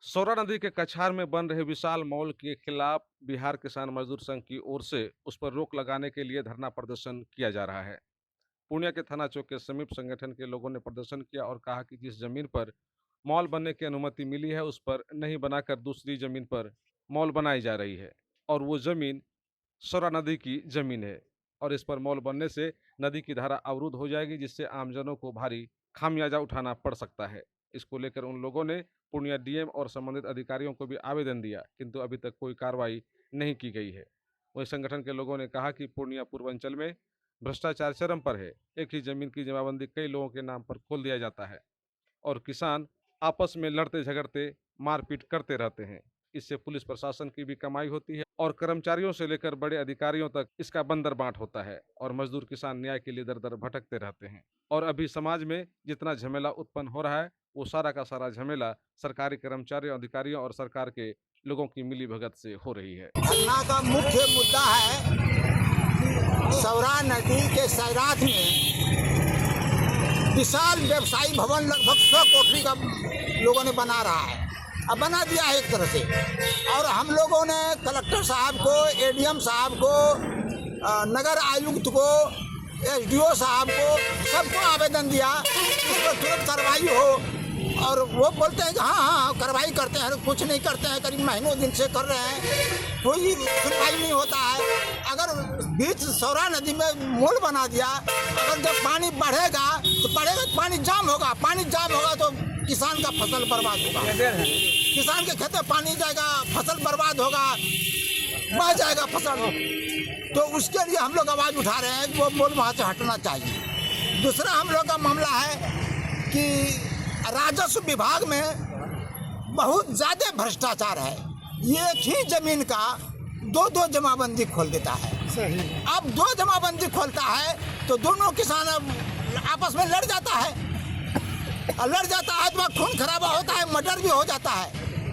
सौरा नदी के कछार में बन रहे विशाल मॉल के खिलाफ बिहार किसान मजदूर संघ की ओर से उस पर रोक लगाने के लिए धरना प्रदर्शन किया जा रहा है। पूर्णिया के थाना चौक के समीप संगठन के लोगों ने प्रदर्शन किया और कहा कि जिस जमीन पर मॉल बनने की अनुमति मिली है उस पर नहीं बनाकर दूसरी जमीन पर मॉल बनाई जा रही है और वो जमीन सौरा नदी की जमीन है और इस पर मॉल बनने से नदी की धारा अवरुद्ध हो जाएगी, जिससे आमजनों को भारी खामियाजा उठाना पड़ सकता है। इसको लेकर उन लोगों ने पूर्णिया डीएम और संबंधित अधिकारियों को भी आवेदन दिया, किंतु अभी तक कोई कार्रवाई नहीं की गई है। वहीं संगठन के लोगों ने कहा कि पूर्णिया पूर्वांचल में भ्रष्टाचार चरम पर है। एक ही जमीन की जमाबंदी कई लोगों के नाम पर खोल दिया जाता है और किसान आपस में लड़ते झगड़ते मारपीट करते रहते हैं। इससे पुलिस प्रशासन की भी कमाई होती है और कर्मचारियों से लेकर बड़े अधिकारियों तक इसका बंदर बांट होता है और मजदूर किसान न्याय के लिए दर दर भटकते रहते हैं। और अभी समाज में जितना झमेला उत्पन्न हो रहा है वो सारा का सारा झमेला सरकारी कर्मचारियों, अधिकारियों और सरकार के लोगों की मिलीभगत से हो रही है। घटना का मुख्य मुद्दा है सौरा नदी के सैरात में विशाल व्यवसायी भवन लगभग 100 कोठरी का लोगों ने बना रहा है, अब बना दिया है एक तरह से। और हम लोगों ने कलेक्टर साहब को, एडीएम साहब को, नगर आयुक्त को, एसडीओ साहब को, सबको आवेदन दिया उस पर तुरंत कार्रवाई हो। और वो बोलते हैं कि हाँ कार्रवाई करते हैं, कुछ नहीं करते हैं, करीब महीनों दिन से कर रहे हैं, कोई सुनवाई नहीं होता है। अगर बीच सौरा नदी में मोल बना दिया, अगर जब पानी बढ़ेगा तो पानी जाम होगा, तो किसान का फसल बर्बाद होगा, किसान के खेत में पानी जाएगा, फसल बर्बाद होगा, बह जाएगा फसल। तो उसके लिए हम लोग आवाज़ उठा रहे हैं कि वो मोल वहाँ से हटना चाहिए। दूसरा हम लोग का मामला है कि राजस्व विभाग में बहुत ज़्यादा भ्रष्टाचार है। एक ही जमीन का दो जमाबंदी खोल देता है। सही। अब 2 जमाबंदी खोलता है तो दोनों किसान आपस में लड़ जाता है तो खून खराबा होता है, मर्डर भी हो जाता है।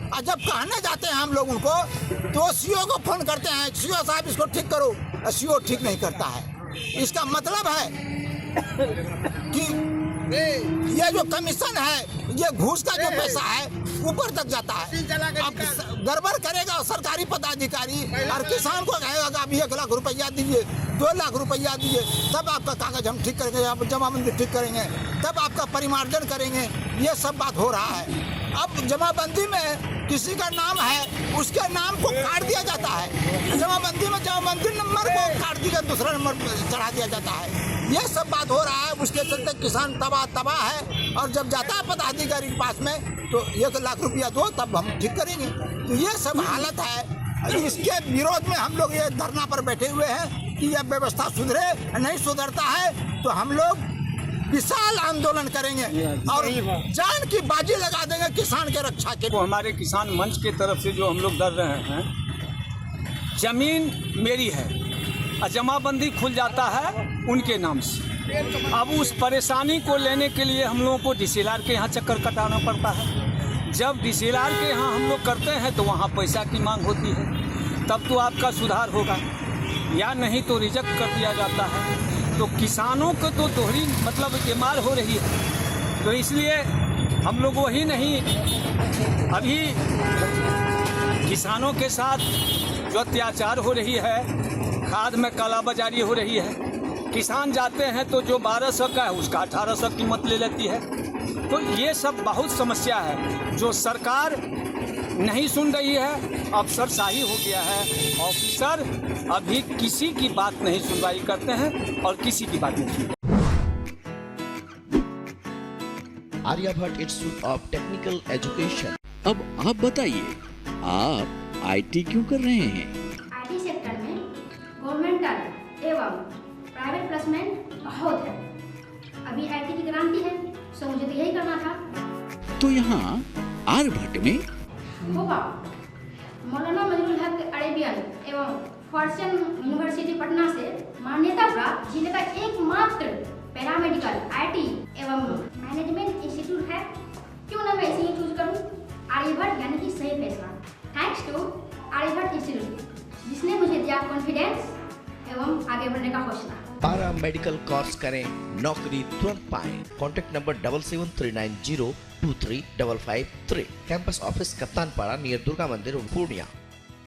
और जब कहने जाते हैं हम लोग उनको तो सीओ को फोन करते हैं, सीओ साहब इसको ठीक करो, सीओ ठीक नहीं करता है। इसका मतलब है कि ये जो कमीशन है, ये घूस का जो पैसा है ऊपर तक जाता है। अब गड़बड़ करेगा सरकारी पदाधिकारी और किसान को कहेगा आप 1 लाख रुपया दीजिए, 2 लाख रुपया दीजिए, तब आपका कागज हम ठीक करेंगे, आप जमाबंदी ठीक करेंगे, तब आपका परिमार्जन करेंगे। ये सब बात हो रहा है। अब जमाबंदी में किसी का नाम है, उसके नाम को काट दिया जाता है, जमाबंदी में जमाबंदी नंबर को काट दिया, दूसरा नंबर चढ़ा दिया जाता है। ये सब बात हो रहा है। उसके चलते किसान तबाह है। और जब जाता है पदाधिकारी के पास में तो 1 लाख रुपया दो तब हम ठीक करेंगे। तो ये सब हालत है। इसके विरोध में हम लोग ये धरना पर बैठे हुए हैं कि यह व्यवस्था सुधरे। नहीं सुधरता है तो हम लोग विशाल आंदोलन करेंगे और जान की बाजी लगा देंगे किसान के रक्षा के। तो हमारे किसान मंच के तरफ से जो हम लोग डर रहे हैं, जमीन मेरी है और जमाबंदी खुल जाता है उनके नाम से। अब उस परेशानी को लेने के लिए हम लोगों को डीसीएलआर के यहाँ चक्कर कटाना पड़ता है। जब डीसीएलआर के यहाँ हम लोग करते हैं तो वहाँ पैसा की मांग होती है, तब तो आपका सुधार होगा, या नहीं तो रिजेक्ट कर दिया जाता है। तो किसानों को तो दोहरी मतलब बीमार हो रही है। तो इसलिए हम लोग वही नहीं, अभी किसानों के साथ जो अत्याचार हो रही है, खाद में कालाबाजारी हो रही है। किसान जाते हैं तो जो 1200 का है उसका 1800 कीमत ले लेती है। तो ये सब बहुत समस्या है जो सरकार नहीं सुन रही है। अफसरशाही हो गया है, ऑफिसर अभी किसी की बात नहीं सुनवाई करते हैं और किसी की बात नहीं सुनते। Aryabhatta Institute of Technical Education. अब आप बताइए, आप आईटी क्यों कर रहे हैं? आईटी सेक्टर में गवर्नमेंटल एवं प्राइवेट प्लेसमेंट बहुत है। अभी आईटी की क्रांति है, सो मुझे तो यही करना था। तो यहाँ आर्यभट्ट में होगा मौलाना मजरूल हक अरेबियन एवं फॉर्च्यून यूनिवर्सिटी पटना से मान्यता प्राप्त जिले का एकमात्र पैरामेडिकल आईटी एवं मैनेजमेंट इंस्टीट्यूट है। क्यों ना मैं इसे ही चूज करूं? आर्यभट्ट यानी कि सही फैसला। थैंक्स टू आर्यभट्ट इंस्टीट्यूट जिसने मुझे दिया कॉन्फिडेंस एवं आगे बढ़ने का हौसला। पारा मेडिकल कोर्स करें, नौकरी तुरंत पाएं। Contact number 7739023553। Campus office Kaptanpara near Durga मंदिर पूर्णिया।